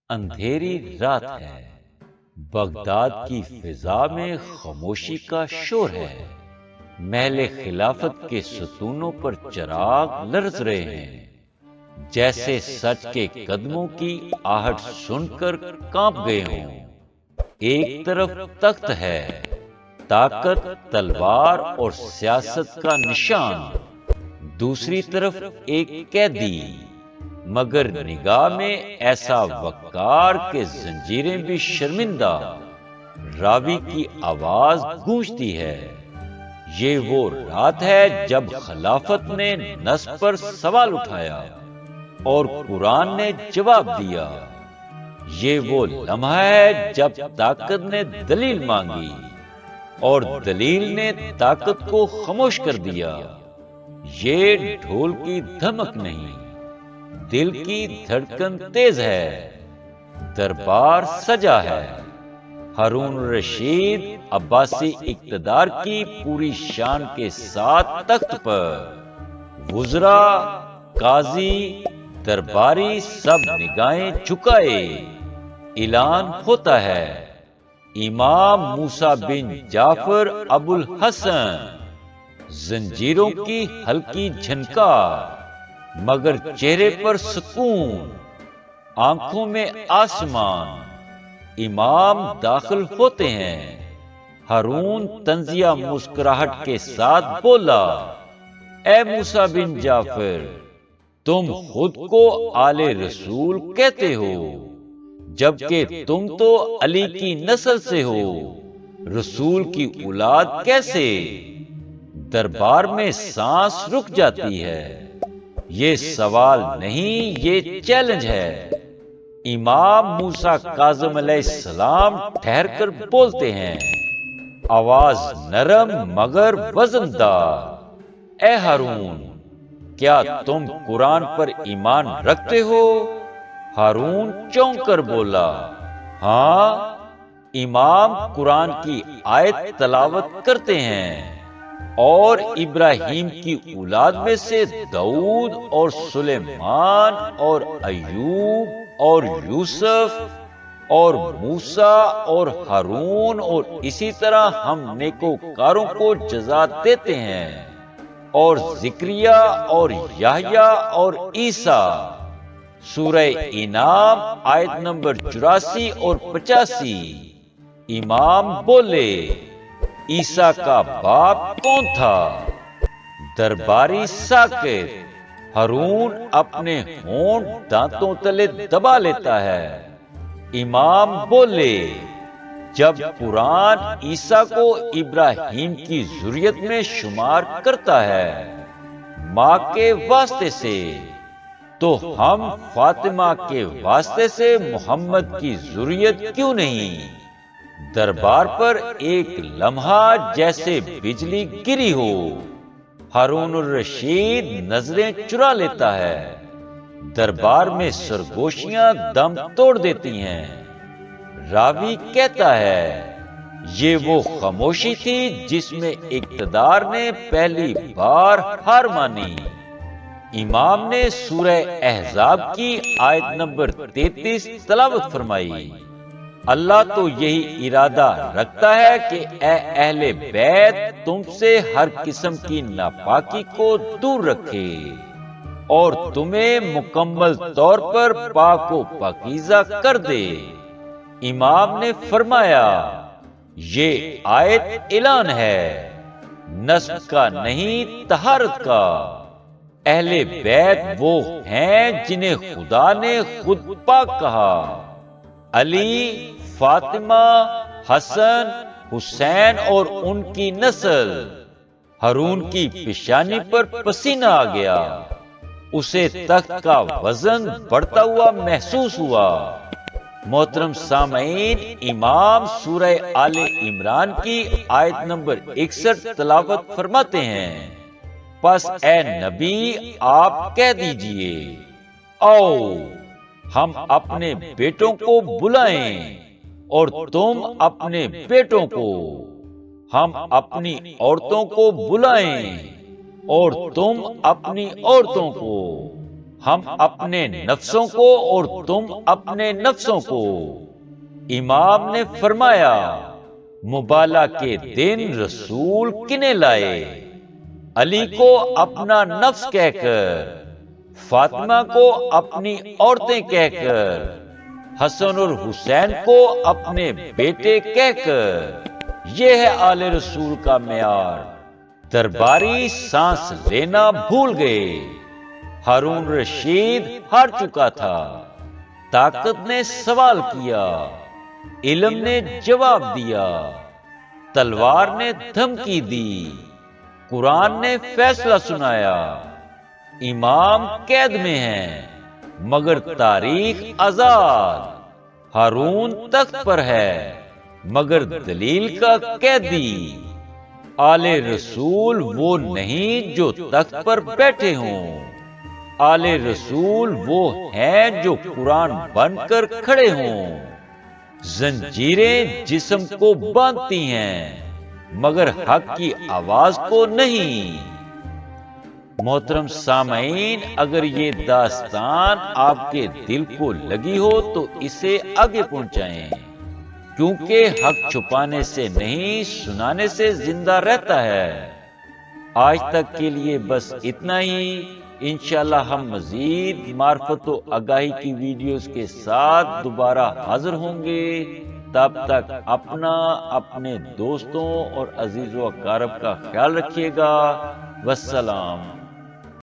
اندھیری رات ہے، بغداد کی فضا میں خاموشی کا شور ہے۔ محل خلافت کے ستونوں پر چراغ لرز رہے ہیں، جیسے سچ کے قدموں کی آہٹ سن کر کانپ گئے ہوں۔ ایک طرف تخت ہے، طاقت، تلوار اور سیاست کا نشان، دوسری طرف ایک قیدی، مگر نگاہ میں ایسا وقار کہ زنجیریں بھی شرمندہ۔ راوی کی آواز گونجتی ہے، یہ وہ رات ہے جب خلافت نے نصب پر سوال اٹھایا اور قرآن نے جواب دیا۔ یہ وہ لمحہ ہے جب طاقت نے دلیل مانگی اور دلیل نے طاقت کو خاموش کر دیا۔ یہ ڈھول کی دھمک نہیں، دل کی دھڑکن تیز ہے، دربار سجا ہے۔ ہارون الرشید عباسی اقتدار کی پوری شان کے ساتھ تخت پر، وزراء، قاضی، درباری سب نگاہیں جھکائے۔ اعلان ہوتا ہے، امام موسیٰ بن جعفر ابو الحسن، زنجیروں کی ہلکی جھنکار، مگر چہرے پر سکون، آنکھوں میں آسمان۔ امام داخل ہوتے ہیں۔ ہارون طنزیہ مسکراہٹ کے ساتھ بولا، اے موسیٰ بن جعفر، تم خود کو آل رسول کہتے ہو، جبکہ تم تو علی کی نسل سے ہو، رسول کی اولاد کیسے؟ دربار میں سانس رک جاتی ہے۔ یہ سوال نہیں، یہ چیلنج ہے۔ امام موسیٰ کاظم علیہ السلام ٹھہر کر بولتے ہیں، آواز نرم مگر وزندار، اے ہارون، کیا تم قرآن پر ایمان رکھتے ہو؟ ہارون چونک کر بولا، ہاں۔ امام قرآن کی آیت تلاوت کرتے ہیں، اور ابراہیم کی اولاد میں سے داؤد اور سلیمان اور ایوب اور یوسف اور موسیٰ اور ہارون، اور اسی طرح ہم نیکوکاروں کو جزا دیتے ہیں، اور زکریا اور یحییٰ اور عیسیٰ۔ سورہ انعام آیت نمبر 84 اور 85۔ امام بولے، عیسیٰ کا باپ کون تھا؟ درباری ساکت۔ ہارون اپنے ہونٹ دانتوں تلے دبا لیتا ہے۔ امام بولے، جب قرآن عیسیٰ کو ابراہیم کی ذریت میں شمار کرتا ہے ماں کے واسطے سے، تو ہم فاطمہ کے واسطے سے محمد کی ذریت کیوں نہیں؟ دربار پر ایک لمحہ جیسے بجلی گری ہو۔ ہارون الرشید نظریں چرا لیتا ہے۔ دربار میں سرگوشیاں دم توڑ دیتی ہیں۔ راوی کہتا ہے، یہ وہ خاموشی تھی جس میں اقتدار نے پہلی بار ہار مانی۔ امام نے سورہ احزاب کی آیت نمبر 33 تلاوت فرمائی، اللہ تو یہی ارادہ رکھتا ہے کہ اے اہل بیت تم سے ہر قسم کی ناپاکی کو دور رکھے اور تمہیں مکمل طور پر پاک و پاکیزہ کر دے۔ امام نے فرمایا، یہ آیت اعلان ہے، نسب کا نہیں طہارت کا۔ اہل بیت وہ ہیں جنہیں خدا نے خود پاک کہا۔ علی، فاطمہ، حسن، حسین اور ان کی نسل۔ ہارون کی پیشانی پر پسینہ آ گیا، اسے تخت کا وزن بڑھتا ہوا محسوس ہوا۔ محترم سامعین، امام سورہ آل عمران کی آیت نمبر 61 تلاوت فرماتے ہیں، پس اے نبی آپ کہہ دیجئے، آؤ ہم اپنے بیٹوں کو بلائیں اور تم اپنے بیٹوں کو، ہم اپنی عورتوں کو بلائیں اور تم اپنی عورتوں کو، ہم اپنے نفسوں کو اور تم اپنے نفسوں کو۔ امام نے فرمایا، مبالہ کے دن رسول کنے لائے؟ علی کو اپنا نفس کہہ کر، فاطمہ کو اپنی عورتیں کہہ کر، حسن اور حسین کو اپنے بیٹے کہہ کر۔ یہ ہے آل رسول کا معیار۔ درباری سانس لینا بھول گئے۔ ہارون رشید ہار چکا تھا۔ طاقت نے سوال کیا، علم نے جواب دیا، تلوار نے دھمکی دی، قرآن نے فیصلہ سنایا۔ امام قید میں ہیں مگر تاریخ آزاد۔ ہارون تخت پر ہے مگر دلیل کا قیدی۔ آل رسول وہ نہیں جو تخت پر بیٹھے ہوں، آل رسول وہ ہیں جو قرآن بن کر کھڑے ہوں۔ زنجیریں جسم کو باندھتی ہیں مگر حق کی آواز کو نہیں۔ محترم سامعین، اگر یہ داستان آپ کے دل کو لگی ہو تو اسے آگے پہنچائیں، کیونکہ حق چھپانے سے نہیں، سنانے سے زندہ رہتا ہے۔ آج تک کے لیے بس اتنا ہی۔ انشاءاللہ ہم مزید معرفت و آگاہی کی ویڈیوز کے ساتھ دوبارہ حاضر ہوں گے۔ تب تک اپنا، اپنے دوستوں اور عزیز و اقارب کا خیال رکھیے گا۔ والسلام۔